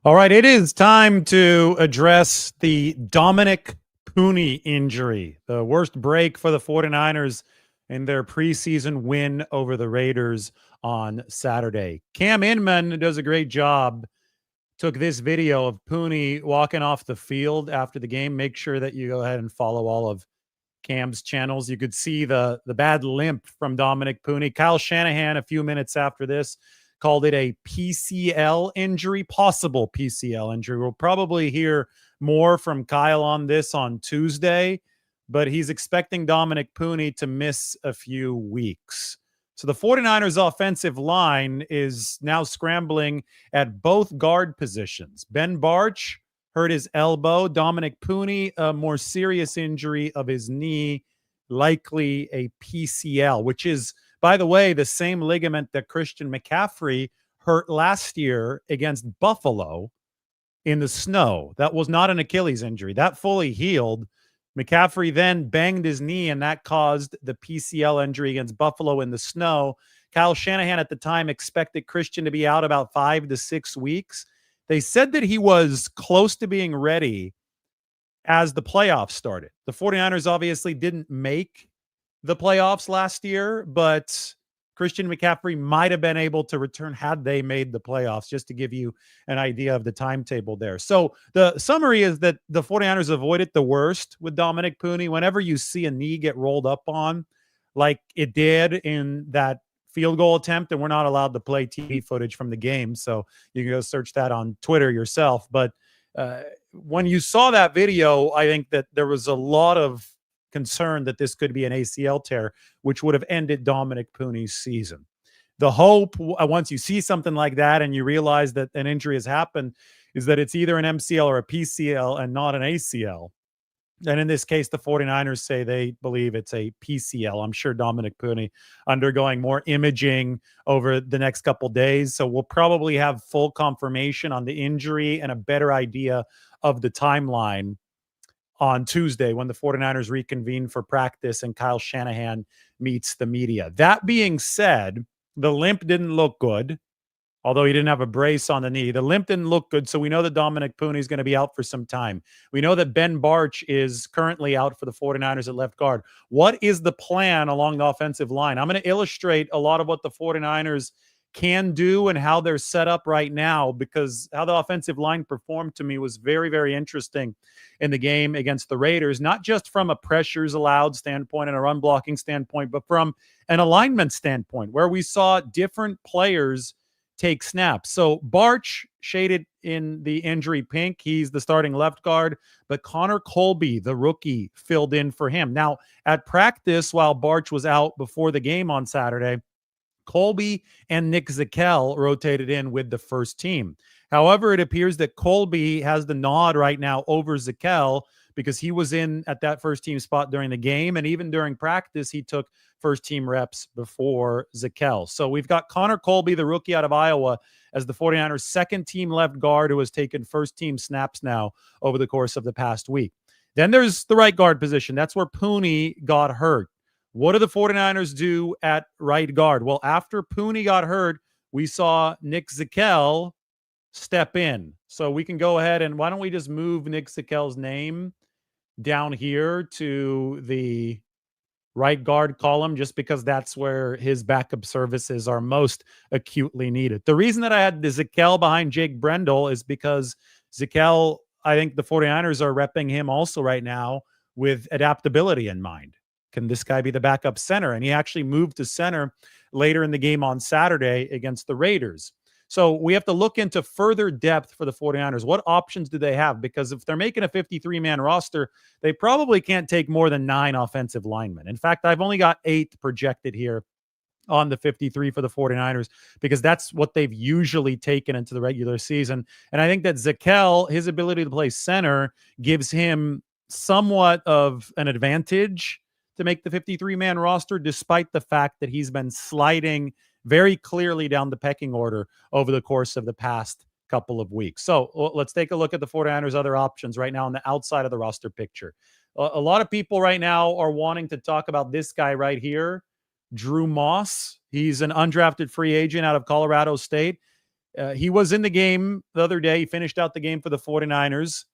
All right, it is time to address the Dominick Puni injury, the worst break for the 49ers in their preseason win over the Raiders on Saturday. Cam Inman does a great job. Took this video of Puni walking off the field after the game. Make sure that you go ahead and follow all of Cam's channels. You could see the bad limp from Dominick Puni. Kyle Shanahan, a few minutes after this, called it a PCL injury, possible PCL injury. We'll probably hear more from Kyle on this on Tuesday, but he's expecting Dominick Puni to miss a few weeks. So the 49ers offensive line is now scrambling at both guard positions. Ben Barch hurt his elbow. Dominick Puni, a more serious injury of his knee, likely a PCL, which is, by the way, the same ligament that Christian McCaffrey hurt last year against Buffalo in the snow. That was not an Achilles injury. That fully healed. McCaffrey then banged his knee, and that caused the PCL injury against Buffalo in the snow. Kyle Shanahan at the time expected Christian to be out about 5 to 6 weeks. They said that he was close to being ready as the playoffs started. The 49ers obviously didn't make the playoffs last year, but Christian McCaffrey might have been able to return had they made the playoffs, just to give you an idea of the timetable there. So the summary is that the 49ers avoided the worst with Dominick Puni. Whenever you see a knee get rolled up on, like it did in that field goal attempt, and we're not allowed to play TV footage from the game, so you can go search that on Twitter yourself. But when you saw that video, I think that there was a lot of concern that this could be an ACL tear, which would have ended Dominick Puni's season. The hope, once you see something like that and you realize that an injury has happened, is that it's either an MCL or a PCL and not an ACL. And in this case, the 49ers say they believe it's a PCL. I'm sure Dominick Puni undergoing more imaging over the next couple days. So we'll probably have full confirmation on the injury and a better idea of the timeline on Tuesday when the 49ers reconvene for practice and Kyle Shanahan meets the media. That being said, the limp didn't look good. Although he didn't have a brace on the knee, the limp didn't look good. So we know that Dominick Puni is going to be out for some time. We know that Ben Barch is currently out for the 49ers at left guard. What is the plan along the offensive line? I'm going to illustrate a lot of what the 49ers can do and how they're set up right now, because how the offensive line performed to me was very, very interesting in the game against the Raiders, not just from a pressures allowed standpoint and a run blocking standpoint, but from an alignment standpoint, where we saw different players take snaps. So Barch shaded in the injury pink. He's the starting left guard, but Connor Colby, the rookie, filled in for him. Now, at practice, while Barch was out before the game on Saturday, Colby and Nick Zakelj rotated in with the first team. However, it appears that Colby has the nod right now over Zakelj because he was in at that first team spot during the game. And even during practice, he took first team reps before Zakelj. So we've got Connor Colby, the rookie out of Iowa, as the 49ers second team left guard who has taken first team snaps now over the course of the past week. Then there's the right guard position. That's where Puni got hurt. What do the 49ers do at right guard? Well, after Puni got hurt, we saw Nick Zakelj step in. So we can go ahead and why don't we just move Nick Zakelj's name down here to the right guard column, just because that's where his backup services are most acutely needed. The reason that I had the Zakelj behind Jake Brendel is because Zakelj, I think the 49ers are repping him also right now with adaptability in mind. Can this guy be the backup center? And he actually moved to center later in the game on Saturday against the Raiders. So we have to look into further depth for the 49ers. What options do they have? Because if they're making a 53-man roster, they probably can't take more than 9 offensive linemen. In fact, I've only got 8 projected here on the 53 for the 49ers because that's what they've usually taken into the regular season. And I think that Zakelj, his ability to play center, gives him somewhat of an advantage to make the 53-man roster, despite the fact that he's been sliding very clearly down the pecking order over the course of the past couple of weeks. So let's take a look at the 49ers' other options right now on the outside of the roster picture. A lot of people right now are wanting to talk about this guy right here, Drew Moss. He's an undrafted free agent out of Colorado State. He was in the game the other day. He finished out the game for the 49ers,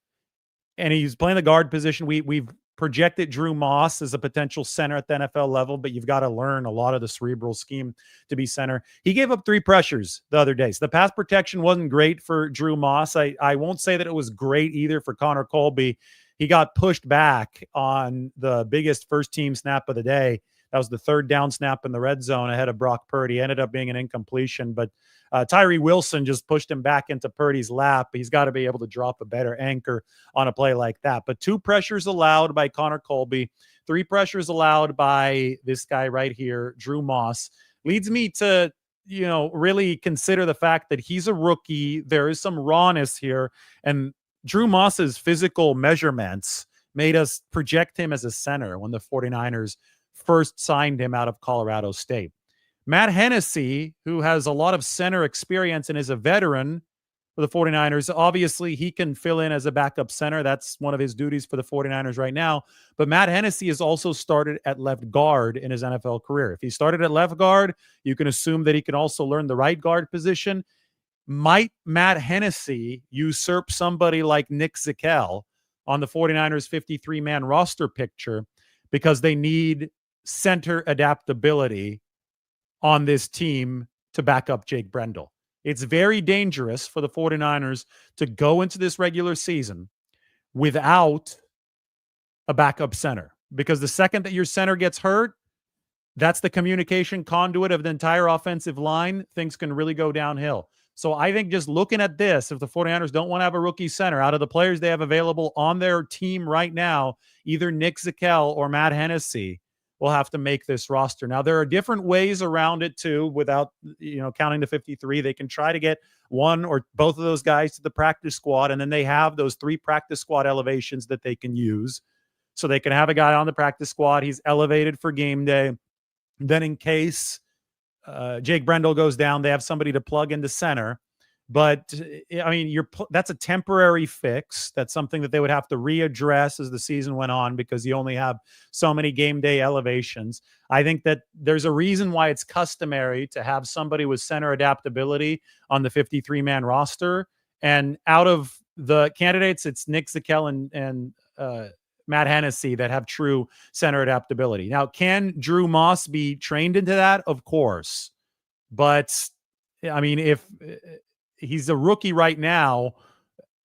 and he's playing the guard position. We've projected Drew Moss as a potential center at the NFL level, but you've got to learn a lot of the cerebral scheme to be center. He gave up 3 pressures the other day. So the pass protection wasn't great for Drew Moss. I won't say that it was great either for Connor Colby. He got pushed back on the biggest first-team snap of the day. That was the 3rd down snap in the red zone ahead of Brock Purdy. Ended up being an incompletion, but Tyree Wilson just pushed him back into Purdy's lap. He's got to be able to drop a better anchor on a play like that. But 2 pressures allowed by Connor Colby, 3 pressures allowed by this guy right here, Drew Moss, leads me to, really consider the fact that he's a rookie. There is some rawness here, and Drew Moss's physical measurements made us project him as a center when the 49ers first signed him out of Colorado State. Matt Hennessy, who has a lot of center experience and is a veteran for the 49ers, obviously he can fill in as a backup center. That's one of his duties for the 49ers right now. But Matt Hennessy has also started at left guard in his NFL career. If he started at left guard, you can assume that he can also learn the right guard position. Might Matt Hennessy usurp somebody like Nick Zakelj on the 49ers 53-man roster picture because they need center adaptability on this team to back up Jake Brendel? It's very dangerous for the 49ers to go into this regular season without a backup center, because the second that your center gets hurt, that's the communication conduit of the entire offensive line. Things can really go downhill. So I think just looking at this, if the 49ers don't want to have a rookie center, out of the players they have available on their team right now, either Nick Zakelj or Matt Hennessy will have to make this roster. Now, there are different ways around it too, without, counting the 53. They can try to get one or both of those guys to the practice squad, and then they have those 3 practice squad elevations that they can use. So they can have a guy on the practice squad. He's elevated for game day. Then in case Jake Brendel goes down, they have somebody to plug into center. But I mean, that's a temporary fix. That's something that they would have to readdress as the season went on, because you only have so many game day elevations. I think that there's a reason why it's customary to have somebody with center adaptability on the 53-man roster. And out of the candidates, it's Nick Zakelj and Matt Hennessy that have true center adaptability. Now, can Drew Moss be trained into that? Of course. But I mean, if he's a rookie right now,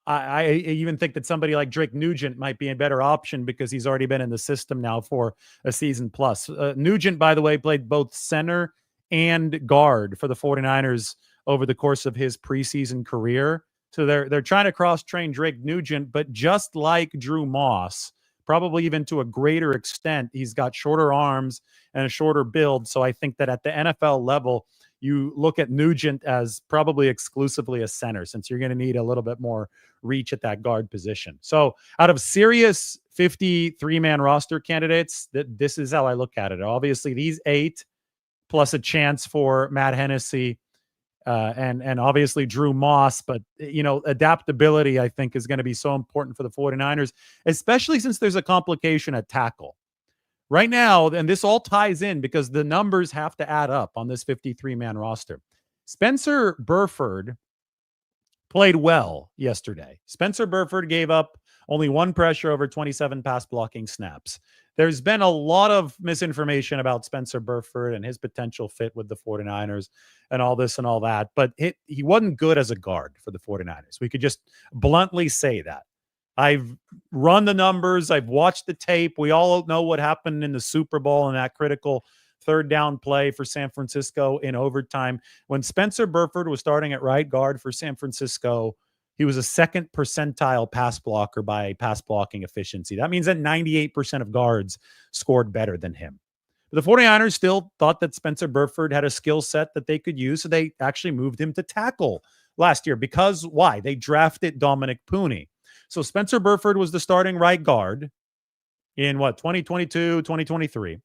I even think that somebody like Drake Nugent might be a better option, because he's already been in the system now for a season plus. Nugent, by the way, played both center and guard for the 49ers over the course of his preseason career. So they're trying to cross-train Drake Nugent, but just like Drew Moss, probably even to a greater extent, he's got shorter arms and a shorter build. So I think that at the NFL level, you look at Nugent as probably exclusively a center, since you're going to need a little bit more reach at that guard position. So out of serious 53-man roster candidates, this is how I look at it. Obviously, these 8 plus a chance for Matt Hennessy and obviously Drew Moss. But, adaptability, I think, is going to be so important for the 49ers, especially since there's a complication at tackle. Right now, and this all ties in because the numbers have to add up on this 53-man roster. Spencer Burford played well yesterday. Spencer Burford gave up only 1 pressure over 27 pass blocking snaps. There's been a lot of misinformation about Spencer Burford and his potential fit with the 49ers and all this and all that, but he wasn't good as a guard for the 49ers. We could just bluntly say that. I've run the numbers. I've watched the tape. We all know what happened in the Super Bowl and that critical 3rd down play for San Francisco in overtime. When Spencer Burford was starting at right guard for San Francisco, he was a 2nd percentile pass blocker by pass blocking efficiency. That means that 98% of guards scored better than him. But the 49ers still thought that Spencer Burford had a skill set that they could use, so they actually moved him to tackle last year. Because why? They drafted Dominick Puni. So Spencer Burford was the starting right guard in 2022, 2023.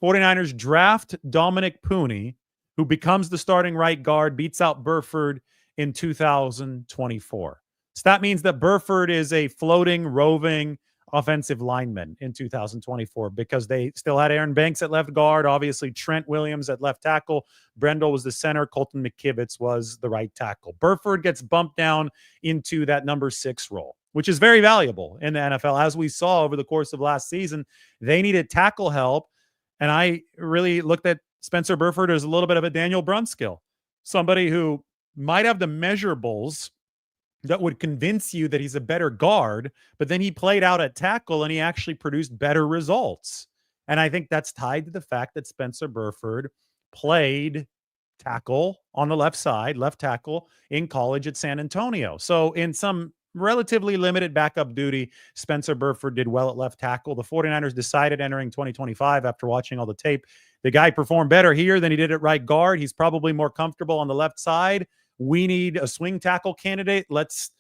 49ers draft Dominick Puni, who becomes the starting right guard, beats out Burford in 2024. So that means that Burford is a floating, roving offensive linemen in 2024 because they still had Aaron Banks at left guard, obviously Trent Williams at left tackle, Brendel was the center, Colton McKivitz was the right tackle. Burford gets bumped down into that number 6 role, which is very valuable in the NFL. As we saw over the course of last season, they needed tackle help, and I really looked at Spencer Burford as a little bit of a Daniel Brunskill, somebody who might have the measurables that would convince you that he's a better guard, but then he played out at tackle and he actually produced better results. And I think that's tied to the fact that Spencer Burford played tackle on the left side, left tackle in college at San Antonio. So in some relatively limited backup duty, Spencer Burford did well at left tackle. The 49ers decided entering 2025 after watching all the tape, the guy performed better here than he did at right guard. He's probably more comfortable on the left side. We need a swing tackle candidate. Let's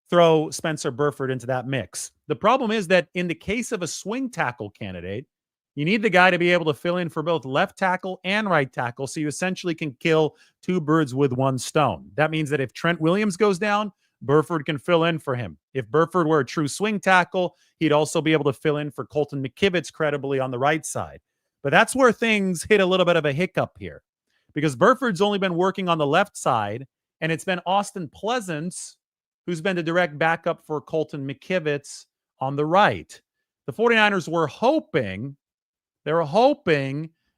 throw Spencer Burford into that mix. The problem is that in the case of a swing tackle candidate, you need the guy to be able to fill in for both left tackle and right tackle, so you essentially can kill 2 birds with 1 stone. That means that if Trent Williams goes down, Burford can fill in for him. If Burford were a true swing tackle, he'd also be able to fill in for Colton McKivitz credibly on the right side. But that's where things hit a little bit of a hiccup here, because Burford's only been working on the left side, and it's been Austin Pleasance who's been the direct backup for Colton McKivitz on the right. The 49ers were hoping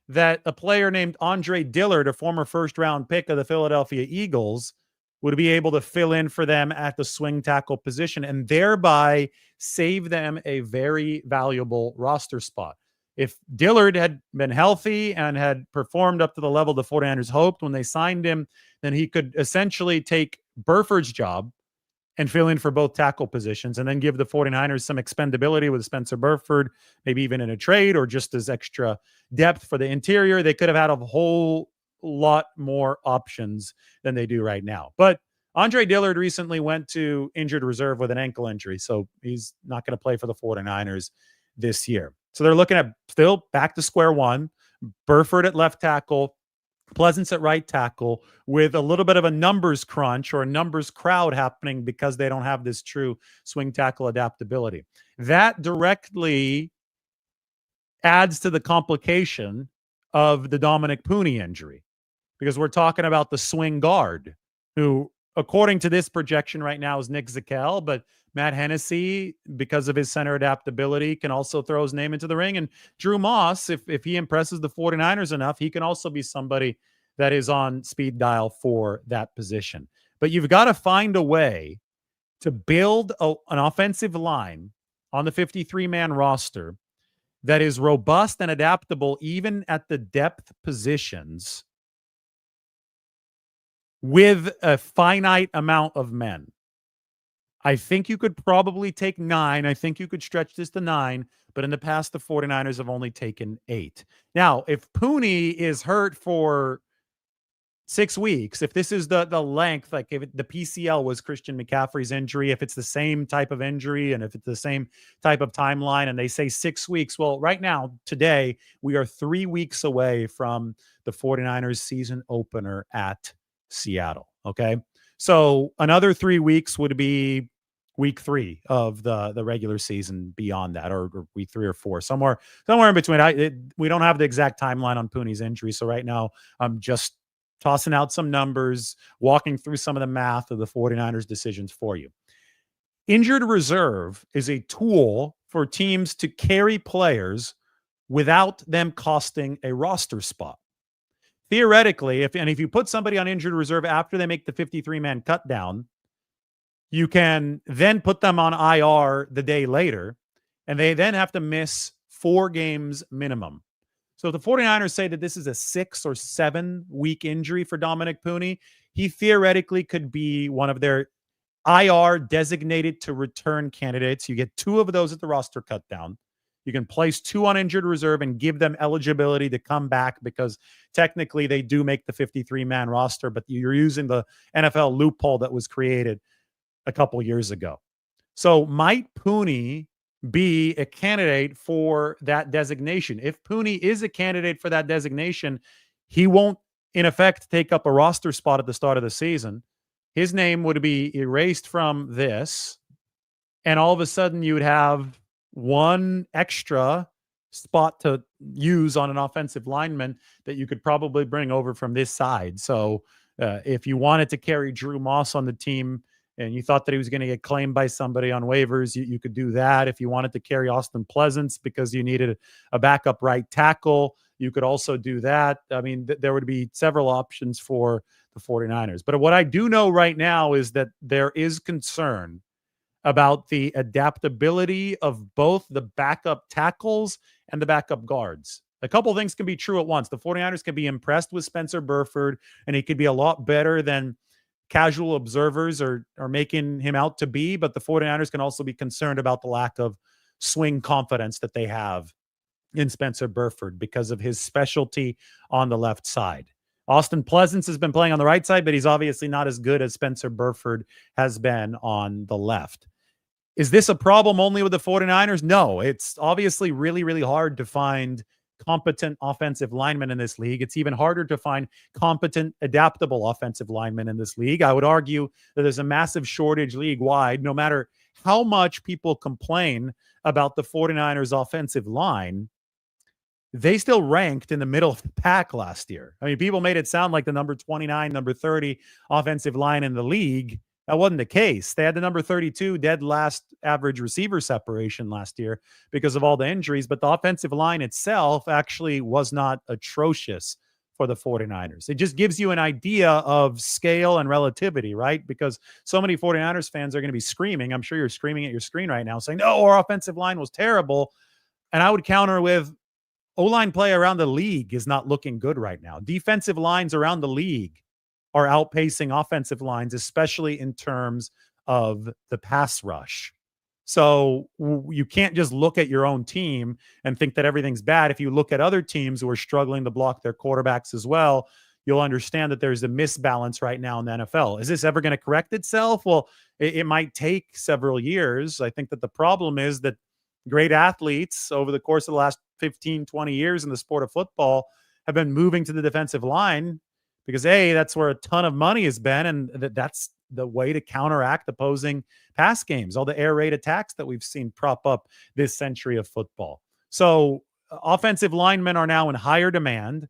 that a player named Andre Dillard, a former first-round pick of the Philadelphia Eagles, would be able to fill in for them at the swing tackle position and thereby save them a very valuable roster spot. If Dillard had been healthy and had performed up to the level the 49ers hoped when they signed him, then he could essentially take Burford's job and fill in for both tackle positions and then give the 49ers some expendability with Spencer Burford, maybe even in a trade or just as extra depth for the interior. They could have had a whole lot more options than they do right now. But Andre Dillard recently went to injured reserve with an ankle injury, so he's not going to play for the 49ers this year. So they're looking at still back to square one, Burford at left tackle, Pleasance at right tackle, with a little bit of a numbers crunch or a numbers crowd happening because they don't have this true swing tackle adaptability. That directly adds to the complication of the Dominick Puni injury, because we're talking about the swing guard who, according to this projection right now, is Nick Zakelj, but Matt Hennessy, because of his center adaptability, can also throw his name into the ring. And Drew Moss, if he impresses the 49ers enough, he can also be somebody that is on speed dial for that position. But you've got to find a way to build an offensive line on the 53-man roster that is robust and adaptable even at the depth positions with a finite amount of men. I think you could probably take 9. I think you could stretch this to 9, but in the past, the 49ers have only taken 8. Now, if Puni is hurt for 6 weeks, if this is the length, like if the PCL was Christian McCaffrey's injury, if it's the same type of injury and if it's the same type of timeline and they say 6 weeks, well, right now, today, we are 3 weeks away from the 49ers season opener at Seattle, okay? So another 3 weeks would be week 3 of the regular season beyond that, or week 3 or 4, somewhere in between. We don't have the exact timeline on Puni's injury. So right now I'm just tossing out some numbers, walking through some of the math of the 49ers decisions for you. Injured reserve is a tool for teams to carry players without them costing a roster spot. Theoretically, if you put somebody on injured reserve after they make the 53-man cut down, you can then put them on IR the day later, and they then have to miss 4 games minimum. So if the 49ers say that this is a 6 or 7 week injury for Dominick Puni, he theoretically could be one of their IR designated to return candidates. You get 2 of those at the roster cut down. You can place 2 on injured reserve and give them eligibility to come back because technically they do make the 53-man roster, but you're using the NFL loophole that was created a couple years ago. So might Puni be a candidate for that designation? If Puni is a candidate for that designation, he won't, in effect, take up a roster spot at the start of the season. His name would be erased from this, and all of a sudden you would have one extra spot to use on an offensive lineman that you could probably bring over from this side. So if you wanted to carry Drew Moss on the team and you thought that he was going to get claimed by somebody on waivers, you could do that. If you wanted to carry Austin Pleasance because you needed a backup right tackle, you could also do that. I mean, there would be several options for the 49ers. But what I do know right now is that there is concern about the adaptability of both the backup tackles and the backup guards. A couple things can be true at once. The 49ers can be impressed with Spencer Burford, and he could be a lot better than casual observers are making him out to be, but the 49ers can also be concerned about the lack of swing confidence that they have in Spencer Burford because of his specialty on the left side. Austin Pleasance has been playing on the right side, but he's obviously not as good as Spencer Burford has been on the left. Is this a problem only with the 49ers? No, it's obviously really, really hard to find competent offensive linemen in this league. It's even harder to find competent, adaptable offensive linemen in this league. I would argue that there's a massive shortage league-wide. No matter how much people complain about the 49ers offensive line, they still ranked in the middle of the pack last year. I mean, people made it sound like the number 29, number 30 offensive line in the league. That wasn't the case. They had the number 32 dead last average receiver separation last year because of all the injuries, but the offensive line itself actually was not atrocious for the 49ers. It just gives you an idea of scale and relativity, right? Because so many 49ers fans are going to be screaming. I'm sure you're screaming at your screen right now saying, no, our offensive line was terrible. And I would counter with, O-line play around the league is not looking good right now. Defensive lines around the league are outpacing offensive lines, especially in terms of the pass rush. So you can't just look at your own team and think that everything's bad. If you look at other teams who are struggling to block their quarterbacks as well, you'll understand that there's a misbalance right now in the NFL. Is this ever going to correct itself? Well, it might take several years. I think that the problem is that great athletes over the course of the last 15, 20 years in the sport of football have been moving to the defensive line because, A, that's where a ton of money has been, and that's the way to counteract opposing pass games, all the air raid attacks that we've seen prop up this century of football. So offensive linemen are now in higher demand,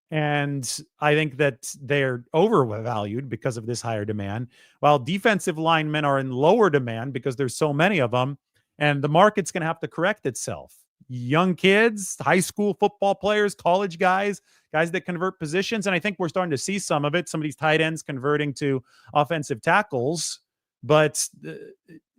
and I think that they're overvalued because of this higher demand, while defensive linemen are in lower demand because there's so many of them, and the market's going to have to correct itself. Young kids, high school football players, college guys that convert positions. And I think we're starting to see some of it. Some of these tight ends converting to offensive tackles, but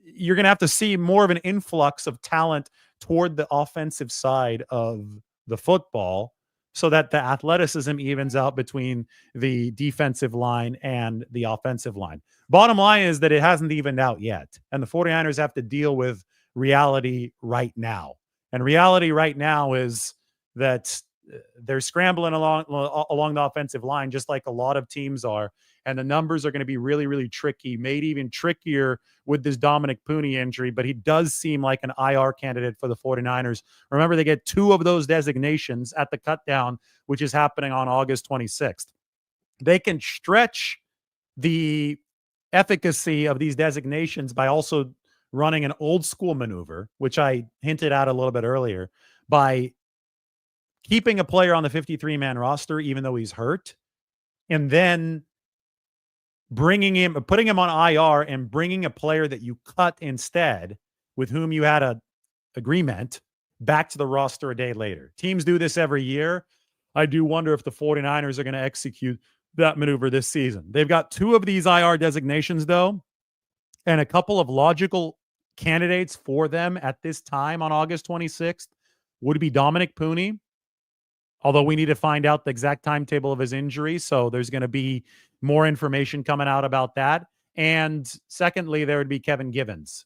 you're going to have to see more of an influx of talent toward the offensive side of the football so that the athleticism evens out between the defensive line and the offensive line. Bottom line is that it hasn't evened out yet. And the 49ers have to deal with reality right now. And reality right now is that they're scrambling along the offensive line, just like a lot of teams are. And the numbers are going to be really, really tricky, made even trickier with this Dominick Puni injury. But he does seem like an IR candidate for the 49ers. Remember, they get 2 of those designations at the cutdown, which is happening on August 26th. They can stretch the efficacy of these designations by also running an old school maneuver, which I hinted at a little bit earlier, by keeping a player on the 53-man roster, even though he's hurt, and then putting him on IR and bringing a player that you cut instead, with whom you had a agreement, back to the roster a day later. Teams do this every year. I do wonder if the 49ers are going to execute that maneuver this season. They've got 2 of these IR designations, though, and a couple of logical candidates for them at this time on August 26th would be Dominick Puni, although we need to find out the exact timetable of his injury. So there's going to be more information coming out about that. And secondly, there would be Kevin Givens.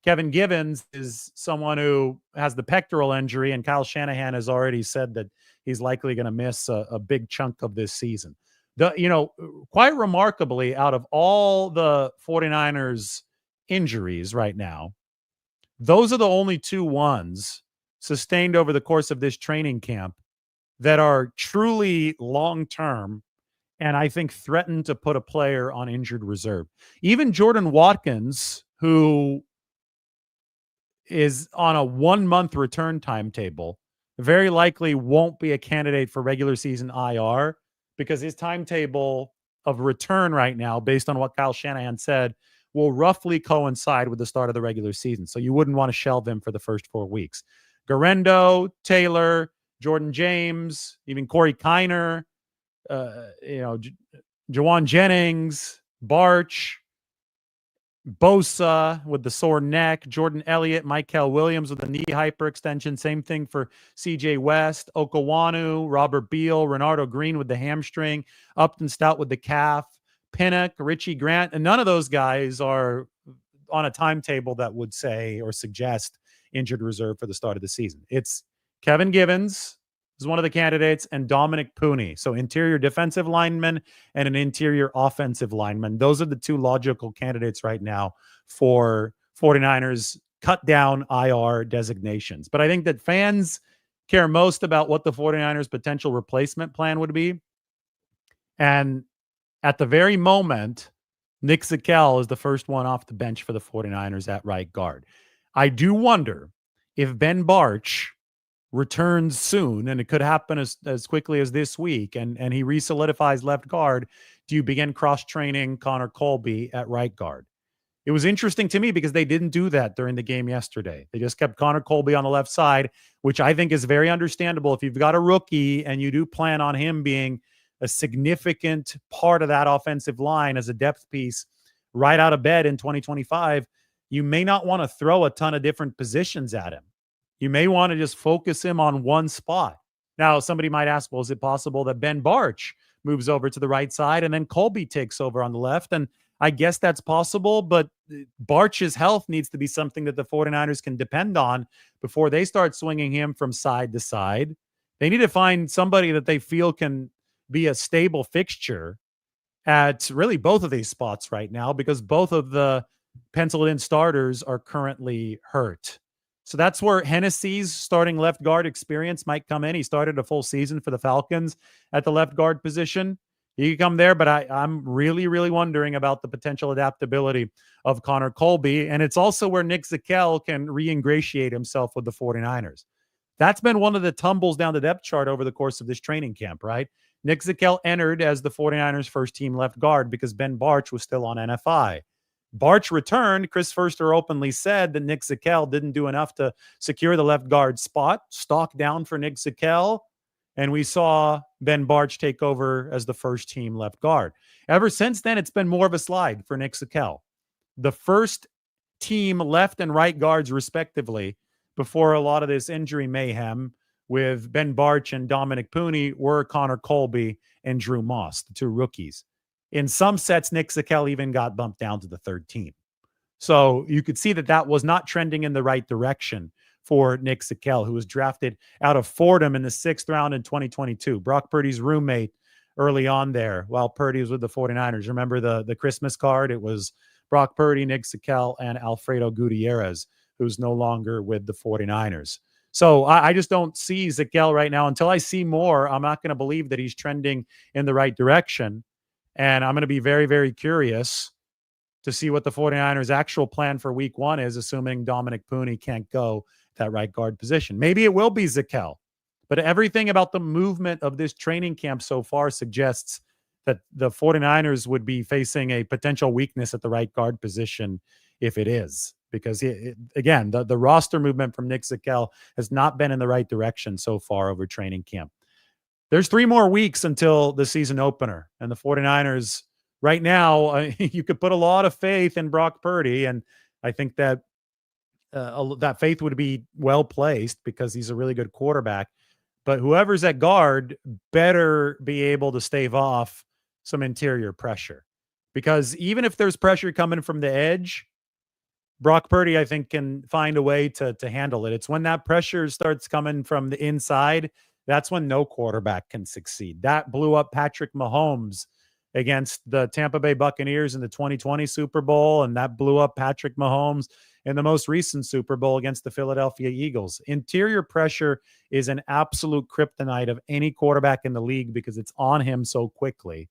Kevin Givens is someone who has the pectoral injury, and Kyle Shanahan has already said that he's likely going to miss a big chunk of this season. Quite remarkably, out of all the 49ers injuries right now, those are the only 2 ones sustained over the course of this training camp that are truly long-term and I think threaten to put a player on injured reserve. Even Jordan Watkins, who is on a 1-month return timetable, very likely won't be a candidate for regular season IR because his timetable of return right now, based on what Kyle Shanahan said, will roughly coincide with the start of the regular season. So you wouldn't want to shelve him for the first 4 weeks. Garendo, Taylor, Jordan James, even Corey Kiner, Jawan Jennings, Barch, Bosa with the sore neck, Jordan Elliott, Michael Williams with a knee hyperextension. Same thing for CJ West, Okawanu, Robert Beal, Renardo Green with the hamstring, Upton Stout with the calf, Pinnock, Richie Grant. And none of those guys are on a timetable that would say or suggest injured reserve for the start of the season. It's Kevin Givens is one of the candidates and Dominick Puni. So interior defensive lineman and an interior offensive lineman. Those are the two logical candidates right now for 49ers cut down IR designations. But I think that fans care most about what the 49ers potential replacement plan would be. And at the very moment, Nick Zakelj is the first one off the bench for the 49ers at right guard. I do wonder if Ben Barch returns soon, and it could happen as quickly as this week, and he resolidifies left guard, do you begin cross-training Connor Colby at right guard? It was interesting to me because they didn't do that during the game yesterday. They just kept Connor Colby on the left side, which I think is very understandable. If you've got a rookie and you do plan on him being a significant part of that offensive line as a depth piece right out of bed in 2025, you may not want to throw a ton of different positions at him. You may want to just focus him on one spot. Now, somebody might ask, well, is it possible that Ben Barch moves over to the right side and then Colby takes over on the left? And I guess that's possible, but Barch's health needs to be something that the 49ers can depend on before they start swinging him from side to side. They need to find somebody that they feel can be a stable fixture at really both of these spots right now because both of the penciled in starters are currently hurt. So that's where Hennessy's starting left guard experience might come in. He started a full season for the Falcons at the left guard position. He could come there, but I'm really, really wondering about the potential adaptability of Connor Colby. And it's also where Nick Zakelj can re-ingratiate himself with the 49ers. That's been one of the tumbles down the depth chart over the course of this training camp, right? Nick Zakelj entered as the 49ers first team left guard because Ben Barch was still on NFI. Barch returned. Chris Foerster openly said that Nick Zakelj didn't do enough to secure the left guard spot. Stock down for Nick Zakelj. And we saw Ben Barch take over as the first team left guard. Ever since then, it's been more of a slide for Nick Zakelj. The first team left and right guards, respectively, before a lot of this injury mayhem with Ben Barch and Dominick Puni were Connor Colby and Drew Moss, the two rookies. In some sets, Nick Zakelj even got bumped down to the third team. So you could see that that was not trending in the right direction for Nick Zakelj, who was drafted out of Fordham in the 6th round in 2022. Brock Purdy's roommate early on there while Purdy was with the 49ers. Remember the Christmas card? It was Brock Purdy, Nick Zakelj, and Alfredo Gutierrez, who's no longer with the 49ers. So I just don't see Zakelj right now. Until I see more, I'm not going to believe that he's trending in the right direction. And I'm going to be very, very curious to see what the 49ers' actual plan for week 1 is, assuming Dominick Puni can't go that right guard position. Maybe it will be Zakelj, but everything about the movement of this training camp so far suggests that the 49ers would be facing a potential weakness at the right guard position if it is. Because, again, the roster movement from Nick Zakelj has not been in the right direction so far over training camp. There's 3 more weeks until the season opener, and the 49ers right now, you could put a lot of faith in Brock Purdy, and I think that that faith would be well placed because he's a really good quarterback. But whoever's at guard better be able to stave off some interior pressure, because even if there's pressure coming from the edge, Brock Purdy, I think, can find a way to handle it. It's when that pressure starts coming from the inside, that's when no quarterback can succeed. That blew up Patrick Mahomes against the Tampa Bay Buccaneers in the 2020 Super Bowl, and that blew up Patrick Mahomes in the most recent Super Bowl against the Philadelphia Eagles. Interior pressure is an absolute kryptonite of any quarterback in the league because it's on him so quickly.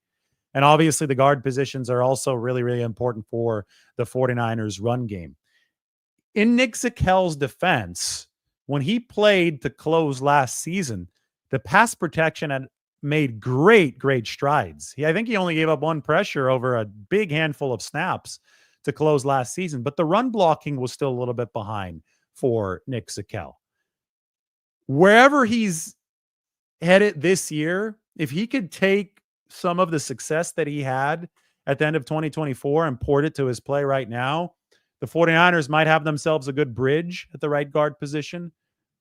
And obviously the guard positions are also really, really important for the 49ers run game. In Nick Zakel's defense, when he played to close last season, the pass protection had made great strides. I think he only gave up one pressure over a big handful of snaps to close last season, but the run blocking was still a little bit behind for Nick Zakel. Wherever he's headed this year, if he could take some of the success that he had at the end of 2024 and port it to his play right now, the 49ers might have themselves a good bridge at the right guard position.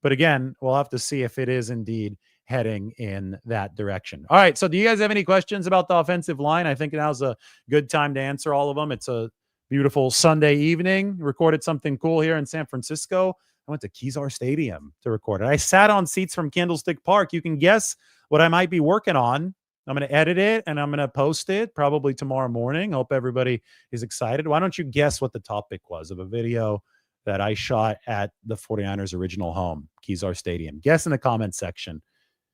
But again, we'll have to see if it is indeed heading in that direction. All right. So do you guys have any questions about the offensive line? I think now's a good time to answer all of them. It's a beautiful Sunday evening. Recorded something cool here in San Francisco. I went to Kezar Stadium to record it. I sat on seats from Candlestick Park. You can guess what I might be working on. I'm going to edit it and I'm going to post it probably tomorrow morning. Hope everybody is excited. Why don't you guess what the topic was of a video that I shot at the 49ers original home, Kezar Stadium? Guess in the comment section.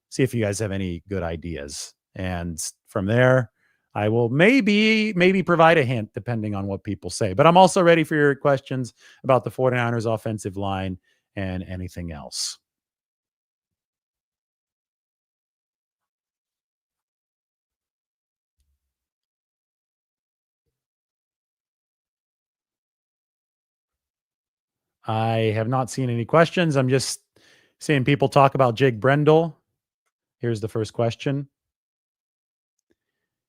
See if you guys have any good ideas. And from there, I will maybe provide a hint depending on what people say. But I'm also ready for your questions about the 49ers offensive line and anything else. I have not seen any questions. I'm just seeing people talk about Jake Brendel. Here's the first question.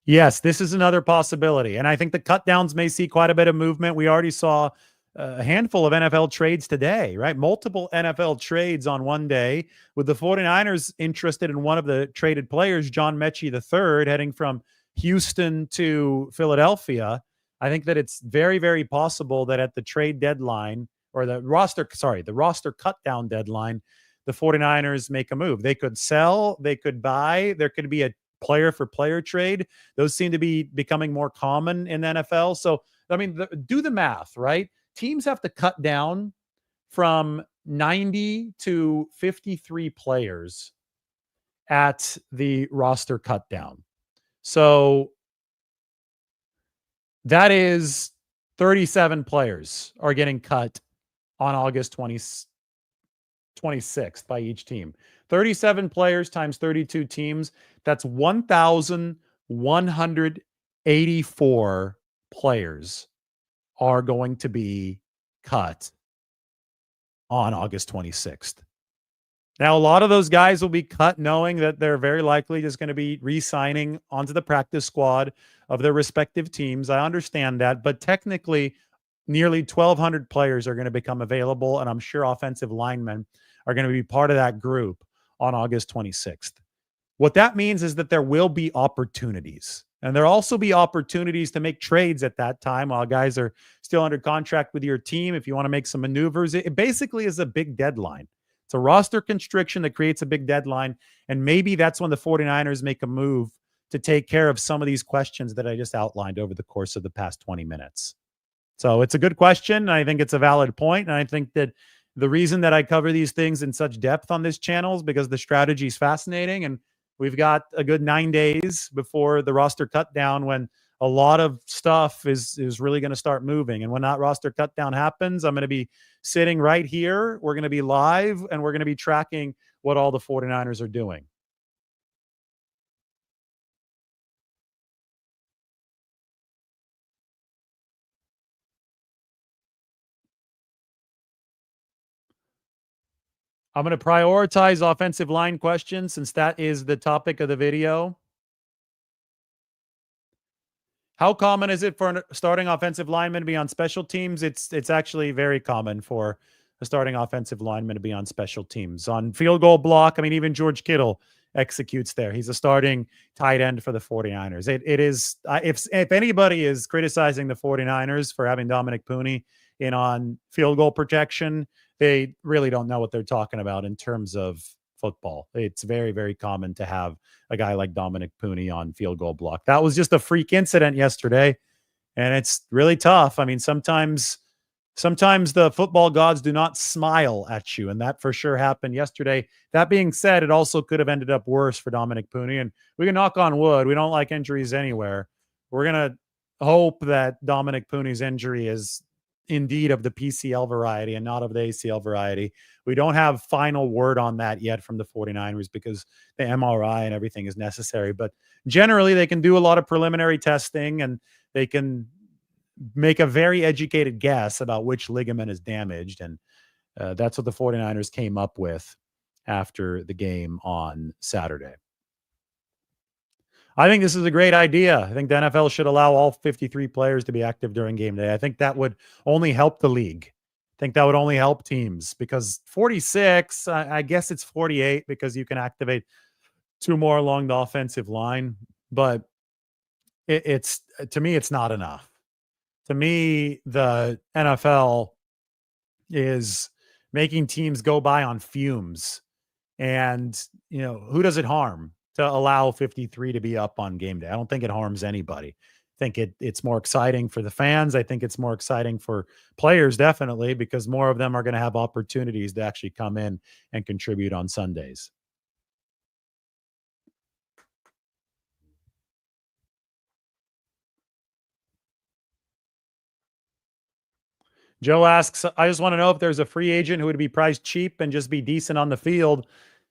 Yes, this is another possibility. And I think the cut downs may see quite a bit of movement. We already saw a handful of NFL trades today, right? Multiple NFL trades on one day, with the 49ers interested in one of the traded players, John Mechie III, heading from Houston to Philadelphia. I think that it's very possible that at the trade deadline, or the roster cut down deadline, the 49ers make a move. They could sell, they could buy, there could be a player for player trade. Those seem to be becoming more common in the NFL. So, I mean, do the math, right? Teams have to cut down from 90 to 53 players at the roster cut down. So that is 37 players are getting cut on August 26th by each team. 37 players times 32 teams. That's 1,184 players are going to be cut on August 26th. Now, a lot of those guys will be cut knowing that they're very likely just going to be re-signing onto the practice squad of their respective teams. I understand that, but technically nearly 1,200 players are going to become available, and I'm sure offensive linemen are going to be part of that group on August 26th. What that means is that there will be opportunities, and there'll also be opportunities to make trades at that time while guys are still under contract with your team. If you want to make some maneuvers, it basically is a big deadline. It's a roster constriction that creates a big deadline, and maybe that's when the 49ers make a move to take care of some of these questions that I just outlined over the course of the past 20 minutes. So it's a good question, and I think it's a valid point, and I think that the reason that I cover these things in such depth on this channel is because the strategy is fascinating, and we've got a good 9 days before the roster cut down when a lot of stuff is really going to start moving. And when that roster cut down happens, I'm going to be sitting right here. We're going to be live, and we're going to be tracking what all the 49ers are doing. I'm going to prioritize offensive line questions since that is the topic of the video. How common is it for a starting offensive lineman to be on special teams? It's actually very common for a starting offensive lineman to be on special teams. On field goal block, I mean, even George Kittle executes there. He's a starting tight end for the 49ers. It is, if anybody is criticizing the 49ers for having Dominick Puni in on field goal protection, they really don't know what they're talking about in terms of football. It's very common to have a guy like Dominick Puni on field goal block. That was just a freak incident yesterday, and it's really tough. I mean, sometimes the football gods do not smile at you, and that for sure happened yesterday. That being said, it also could have ended up worse for Dominick Puni, and we can knock on wood. We don't like injuries anywhere. We're going to hope that Dominick Puni's injury is indeed of the PCL variety and not of the ACL variety. We don't have final word on that yet from the 49ers because the MRI and everything is necessary. But generally, they can do a lot of preliminary testing and they can make a very educated guess about which ligament is damaged. And that's what the 49ers came up with after the game on Saturday. I think this is a great idea. I think the NFL should allow all 53 players to be active during game day. I think that would only help the league. I think that would only help teams because 46, I guess it's 48 because you can activate 2 more along the offensive line. But it's to me, it's not enough. To me, the NFL is making teams go by on fumes. And, who does it harm to allow 53 to be up on game day? I don't think it harms anybody. I think it's more exciting for the fans. I think it's more exciting for players, definitely, because more of them are going to have opportunities to actually come in and contribute on Sundays. Joe asks, I just want to know if there's a free agent who would be priced cheap and just be decent on the field,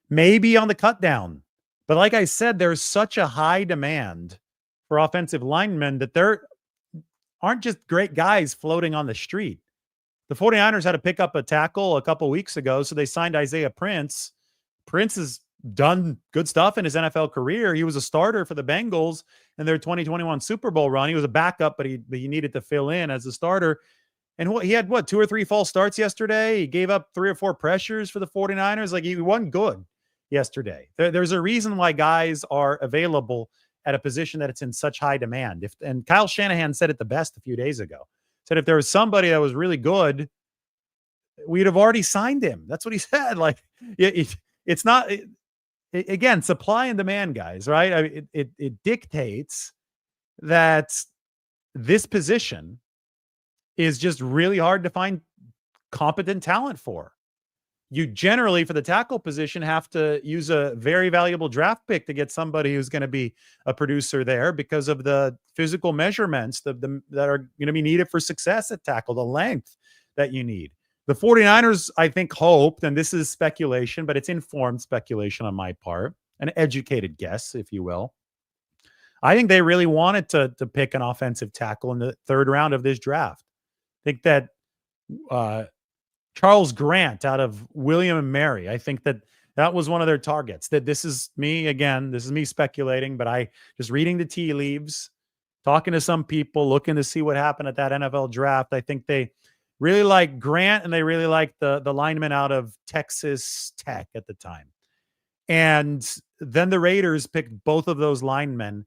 maybe on the cut down. But like I said, there's such a high demand for offensive linemen that there aren't just great guys floating on the street. The 49ers had to pick up a tackle a couple weeks ago, so they signed Isaiah Prince. Prince has done good stuff in his NFL career. He was a starter for the Bengals in their 2021 Super Bowl run. He was a backup, but he needed to fill in as a starter. And he had 2 or 3 false starts yesterday. He gave up 3 or 4 pressures for the 49ers. Like, he wasn't good yesterday. There's a reason why guys are available at a position that it's in such high demand. And Kyle Shanahan said it the best a few days ago. Said if there was somebody that was really good, we'd have already signed him. That's what he said. Like, it's not, again, supply and demand, guys, right? I mean, it dictates that this position is just really hard to find competent talent for. You generally, for the tackle position, have to use a very valuable draft pick to get somebody who's going to be a producer there because of the physical measurements that are going to be needed for success at tackle, the length that you need. The 49ers, I think, hoped, and this is speculation, but it's informed speculation on my part, an educated guess, if you will. I think they really wanted to pick an offensive tackle in the 3rd round of this draft. I think that Charles Grant out of William & Mary, I think that was one of their targets. That this is me speculating, but I just reading the tea leaves, talking to some people, looking to see what happened at that NFL draft. I think they really like Grant and they really like the lineman out of Texas Tech at the time. And then the Raiders picked both of those linemen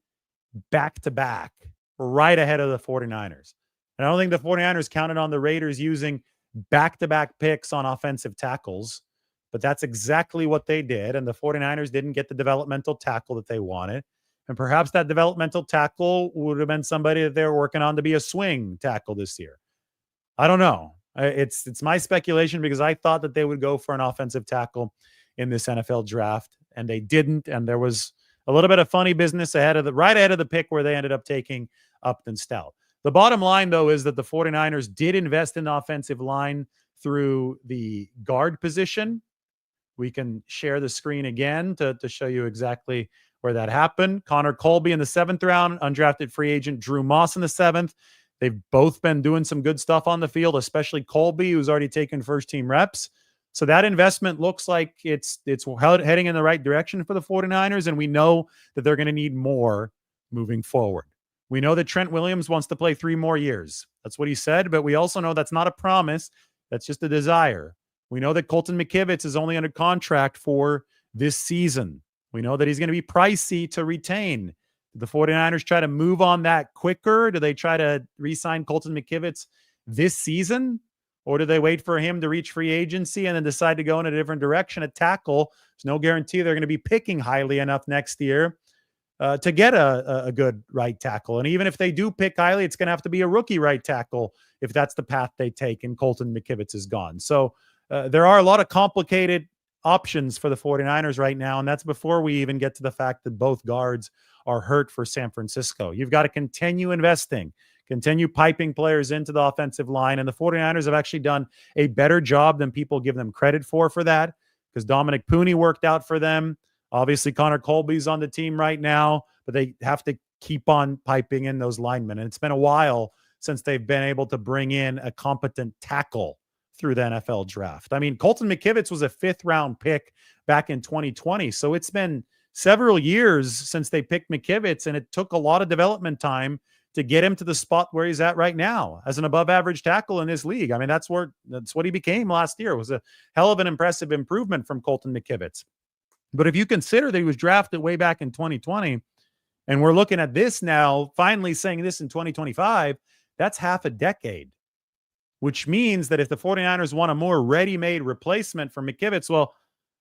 back to back, right ahead of the 49ers. And I don't think the 49ers counted on the Raiders using back-to-back picks on offensive tackles, but that's exactly what they did. And the 49ers didn't get the developmental tackle that they wanted. And perhaps that developmental tackle would have been somebody that they were working on to be a swing tackle this year. I don't know. It's my speculation because I thought that they would go for an offensive tackle in this NFL draft, and they didn't. And there was a little bit of funny business right ahead of the pick where they ended up taking Upton Stout. The bottom line, though, is that the 49ers did invest in the offensive line through the guard position. We can share the screen again to show you exactly where that happened. Connor Colby in the 7th round, undrafted free agent Drew Moss in the 7th. They've both been doing some good stuff on the field, especially Colby, who's already taken first-team reps. So that investment looks like it's heading in the right direction for the 49ers, and we know that they're going to need more moving forward. We know that Trent Williams wants to play 3 more years. That's what he said, but we also know that's not a promise. That's just a desire. We know that Colton McKivitz is only under contract for this season. We know that he's going to be pricey to retain. Do the 49ers try to move on that quicker? Do they try to re-sign Colton McKivitz this season? Or do they wait for him to reach free agency and then decide to go in a different direction at tackle? There's no guarantee they're going to be picking highly enough next year to get a good right tackle. And even if they do pick highly, it's going to have to be a rookie right tackle if that's the path they take and Colton McKivitz is gone. So there are a lot of complicated options for the 49ers right now, and that's before we even get to the fact that both guards are hurt for San Francisco. You've got to continue investing, Continue piping players into the offensive line. And the 49ers have actually done a better job than people give them credit for that, because Dominick Puni worked out for them. Obviously, Connor Colby's on the team right now, but they have to keep on piping in those linemen. And it's been a while since they've been able to bring in a competent tackle through the NFL draft. I mean, Colton McKivitz was a 5th-round pick back in 2020. So it's been several years since they picked McKivitz, and it took a lot of development time to get him to the spot where he's at right now as an above-average tackle in this league. I mean, that's what he became last year. It was a hell of an impressive improvement from Colton McKivitz. But if you consider that he was drafted way back in 2020, and we're looking at this now, finally saying this in 2025, that's half a decade, which means that if the 49ers want a more ready-made replacement for McKivitz, well,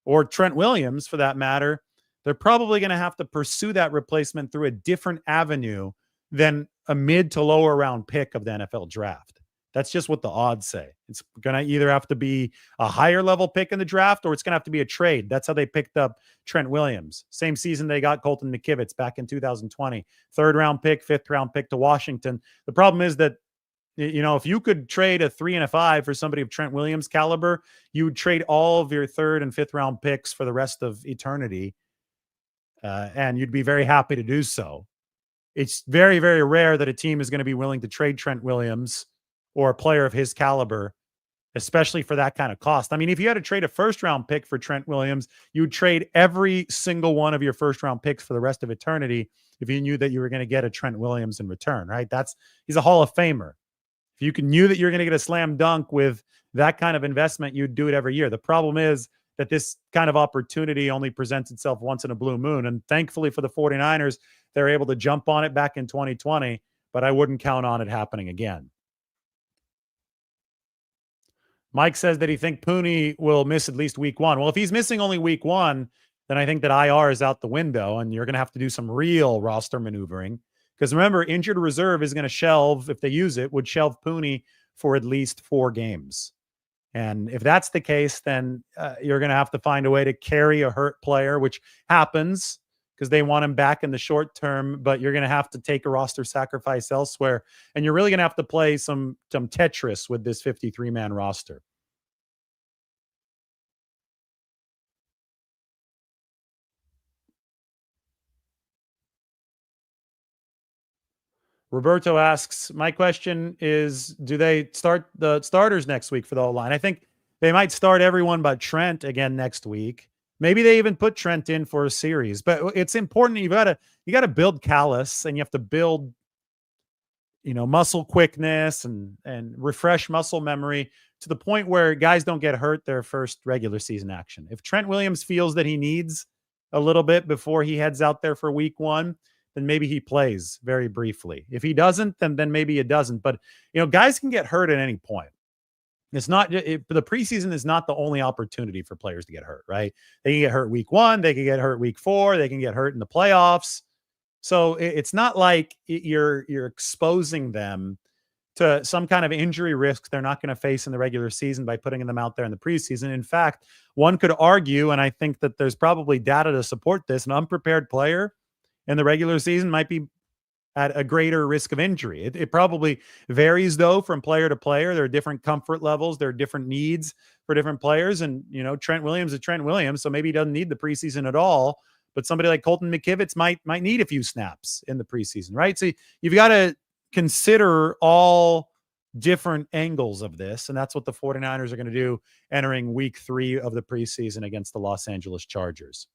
or Trent Williams for that matter, they're probably going to have to pursue that replacement through a different avenue than a mid to lower round pick of the NFL draft. That's just what the odds say. It's going to either have to be a higher level pick in the draft, or it's going to have to be a trade. That's how they picked up Trent Williams. Same season they got Colton McKivitz back in 2020. 3rd-round pick, 5th-round pick to Washington. The problem is that, you know, if you could trade a 3 and a 5 for somebody of Trent Williams' caliber, you would trade all of your 3rd and 5th-round picks for the rest of eternity, and you'd be very happy to do so. It's very, very rare that a team is going to be willing to trade Trent Williams or a player of his caliber, especially for that kind of cost. I mean, if you had to trade a 1st-round pick for Trent Williams, you would trade every single one of your 1st-round picks for the rest of eternity if you knew that you were going to get a Trent Williams in return, right? He's a Hall of Famer. If you knew that you're going to get a slam dunk with that kind of investment, you'd do it every year. The problem is that this kind of opportunity only presents itself once in a blue moon. And thankfully for the 49ers, they're able to jump on it back in 2020, but I wouldn't count on it happening again. Mike says that he thinks Puni will miss at least week 1. Well, if he's missing only week 1, then I think that IR is out the window, and you're going to have to do some real roster maneuvering. Because remember, injured reserve is going to shelve, if they use it, would shelve Puni for at least 4 games. And if that's the case, then you're going to have to find a way to carry a hurt player, which happens because they want him back in the short term, but you're going to have to take a roster sacrifice elsewhere. And you're really going to have to play some Tetris with this 53-man roster. Roberto asks, my question is, do they start the starters next week for the O-line? I think they might start everyone but Trent again next week. Maybe they even put Trent in for a series, but it's important. You got to build callus, and you have to build, muscle quickness and refresh muscle memory to the point where guys don't get hurt their first regular season action. If Trent Williams feels that he needs a little bit before he heads out there for week 1, then maybe he plays very briefly. If he doesn't, then maybe it doesn't. But, guys can get hurt at any point. It's not the preseason is not the only opportunity for players to get hurt, right? They can get hurt week 1. They can get hurt week 4. They can get hurt in the playoffs. So it's not like you're exposing them to some kind of injury risk they're not going to face in the regular season by putting them out there in the preseason. In fact, one could argue, and I think that there's probably data to support this, an unprepared player in the regular season might be at a greater risk of injury. It probably varies, though, from player to player. There are different comfort levels. There are different needs for different players. And, Trent Williams is Trent Williams, so maybe he doesn't need the preseason at all. But somebody like Colton McKivitz might need a few snaps in the preseason, right? So you've got to consider all different angles of this, and that's what the 49ers are going to do entering week 3 of the preseason against the Los Angeles Chargers.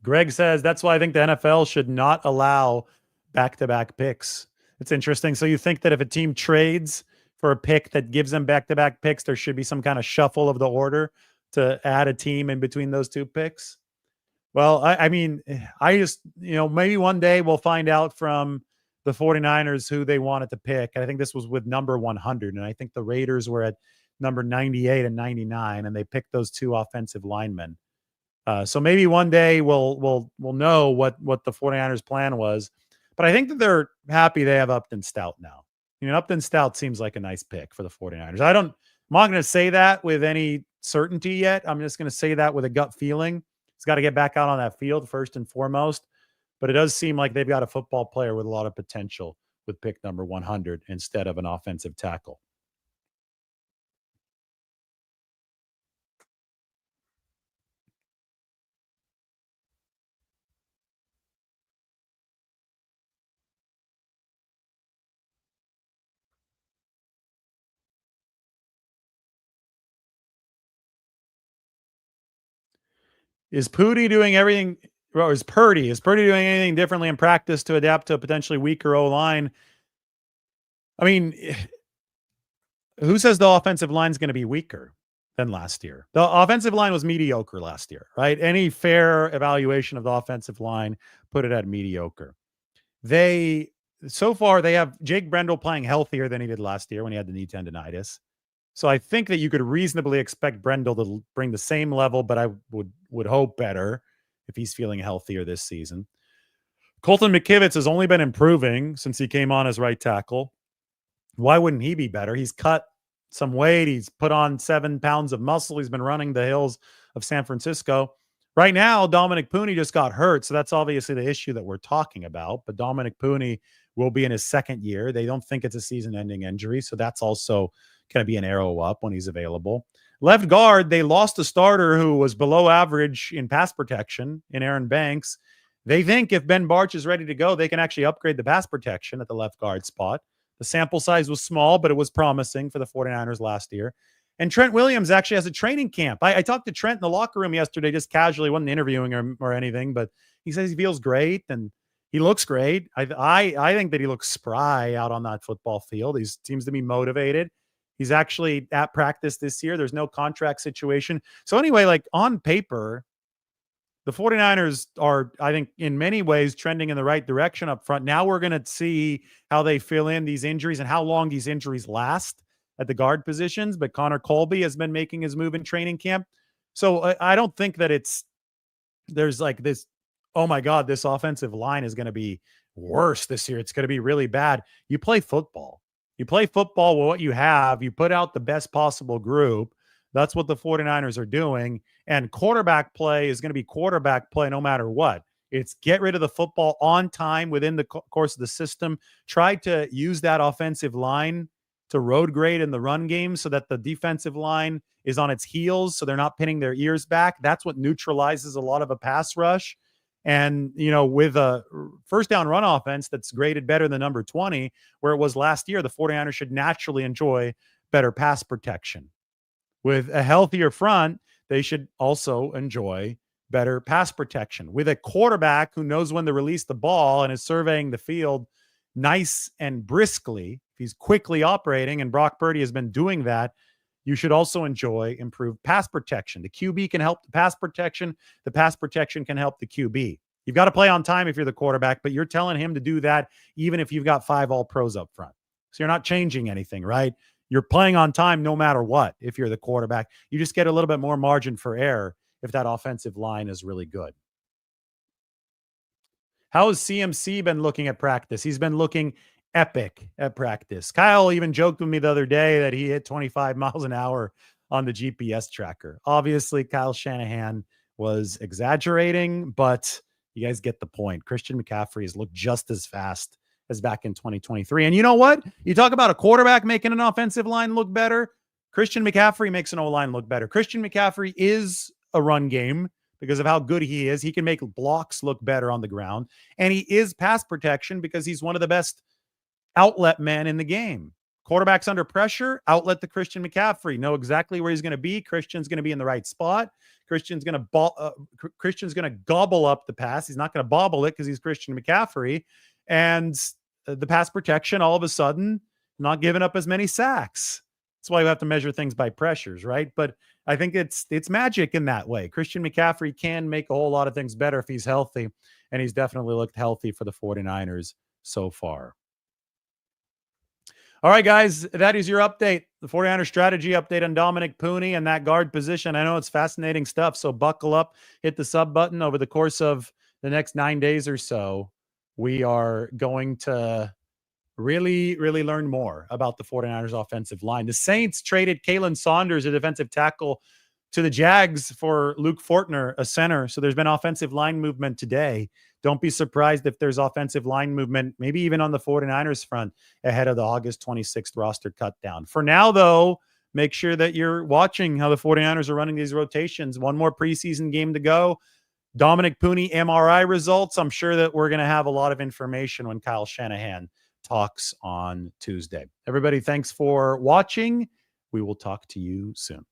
Greg says, that's why I think the NFL should not allow back-to-back picks. It's interesting. So you think that if a team trades for a pick that gives them back-to-back picks, there should be some kind of shuffle of the order to add a team in between those 2 picks? Well, I mean, I just, maybe one day we'll find out from the 49ers who they wanted to pick. I think this was with number 100, and I think the Raiders were at number 98 and 99, and they picked those 2 offensive linemen. So maybe one day we'll know what the 49ers plan was, but I think that they're happy they have Upton Stout now. Upton Stout seems like a nice pick for the 49ers. I'm not going to say that with any certainty yet. I'm just going to say that with a gut feeling. He's got to get back out on that field first and foremost. But it does seem like they've got a football player with a lot of potential with pick number 100 instead of an offensive tackle. Is Purdy doing everything? Or is Purdy doing anything differently in practice to adapt to a potentially weaker O line? I mean, who says the offensive line is going to be weaker than last year? The offensive line was mediocre last year, right? Any fair evaluation of the offensive line put it at mediocre. They so far they have Jake Brendel playing healthier than he did last year when he had the knee tendonitis. So I think that you could reasonably expect Brendel to bring the same level, but I would hope better if he's feeling healthier this season. Colton McKivitz has only been improving since he came on as right tackle. Why wouldn't he be better? He's cut some weight. He's put on 7 pounds of muscle. He's been running the hills of San Francisco. Right now, Dominick Puni just got hurt, so that's obviously the issue that we're talking about. But Dominick Puni will be in his second year. They don't think it's a season-ending injury, so that's also going to be an arrow up when he's available. Left guard, they lost a starter who was below average in pass protection in Aaron Banks. They think if Ben Barch is ready to go, they can actually upgrade the pass protection at the left guard spot. The sample size was small, but it was promising for the 49ers last year. And Trent Williams actually has a training camp. I talked to Trent in the locker room yesterday, just casually, wasn't interviewing him or anything, but he says he feels great and he looks great. I think that he looks spry out on that football field. He seems to be motivated. He's actually at practice this year. There's no contract situation. So anyway, like on paper, the 49ers are, I think, in many ways trending in the right direction up front. Now we're going to see how they fill in these injuries and how long these injuries last at the guard positions. But Connor Colby has been making his move in training camp. So I don't think that there's like this, oh my God, this offensive line is going to be worse this year. It's going to be really bad. You play football. You play football with what you have. You put out the best possible group. That's what the 49ers are doing. And quarterback play is going to be quarterback play no matter what. It's get rid of the football on time within the course of the system. Try to use that offensive line to road grade in the run game so that the defensive line is on its heels so they're not pinning their ears back. That's what neutralizes a lot of a pass rush. And, you know, with a first down run offense that's graded better than number 20, where it was last year, the 49ers should naturally enjoy better pass protection. With a healthier front, they should also enjoy better pass protection. With a quarterback who knows when to release the ball and is surveying the field nice and briskly, if he's quickly operating, and Brock Purdy has been doing that, you should also enjoy improved pass protection. The QB can help the pass protection. The pass protection can help the QB. You've got to play on time if you're the quarterback, but you're telling him to do that even if you've got 5 all-pros up front. So you're not changing anything, right? You're playing on time no matter what if you're the quarterback. You just get a little bit more margin for error if that offensive line is really good. How has CMC been looking at practice? He's been looking epic at practice. Kyle even joked with me the other day that he hit 25 miles an hour on the GPS tracker. Obviously, Kyle Shanahan was exaggerating, but you guys get the point. Christian McCaffrey has looked just as fast as back in 2023. And you know what? You talk about a quarterback making an offensive line look better. Christian McCaffrey makes an O-line look better. Christian McCaffrey is a run game because of how good he is. He can make blocks look better on the ground. And he is pass protection because he's one of the best outlet men in the game. Quarterbacks under pressure, outlet to Christian McCaffrey. Know exactly where he's going to be. Christian's going to be in the right spot. Christian's going to gobble up the pass. He's not going to bobble it because he's Christian McCaffrey. And the pass protection, all of a sudden, not giving up as many sacks. That's why you have to measure things by pressures, right? But I think it's magic in that way. Christian McCaffrey can make a whole lot of things better if he's healthy, and he's definitely looked healthy for the 49ers so far. All right, guys, that is your update. The 49ers strategy update on Dominick Puni and that guard position. I know it's fascinating stuff, so buckle up, hit the sub button. Over the course of the next 9 days or so, we are going to really learn more about the 49ers offensive line. The Saints traded Kalen Saunders, a defensive tackle, to the Jags for Luke Fortner, a center. So there's been offensive line movement today. Don't be surprised if there's offensive line movement, maybe even on the 49ers front ahead of the August 26th roster cut down. For now, though, make sure that you're watching how the 49ers are running these rotations. One more preseason game to go. Dominick Puni MRI results. I'm sure that we're going to have a lot of information when Kyle Shanahan talks on Tuesday. Everybody, thanks for watching. We will talk to you soon.